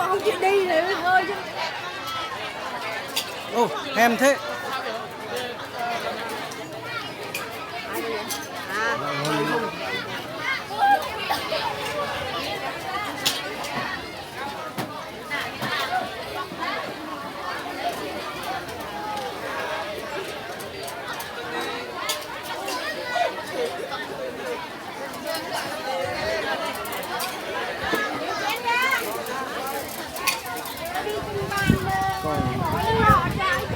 không chịu đi rồi thôi chứ. Ô, hèm thế.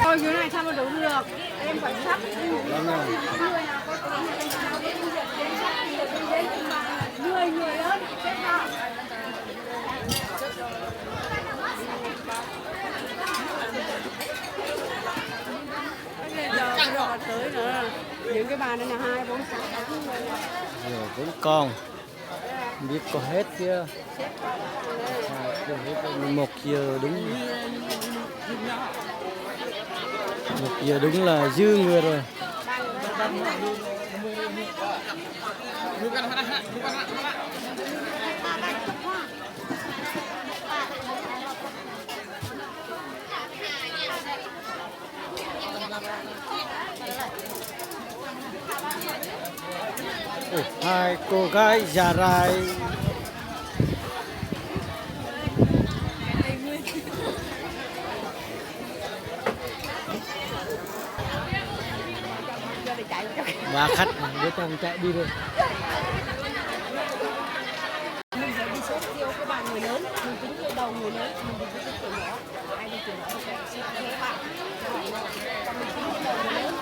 Thôi cái này sao mà đủ được. Em phải sắp. Người lớn. Giờ tới nữa. Những cái bàn này là 2, 4, 6 người. Rồi vẫn còn. Biết có hết chưa? 1 giờ đúng. 1 giờ đúng là dư người rồi. Ồ, 2 cô gái già rai. Và khách với chồng chạy đi rồi. Mình phải đi xếp tiêu cái bàn người lớn, mình tính cái đầu người lớn, mình đừng có tính kiểu nhỏ, ai đi kiểu nhỏ thì sẽ thế bạn. Còn mình tính cái đầu người lớn.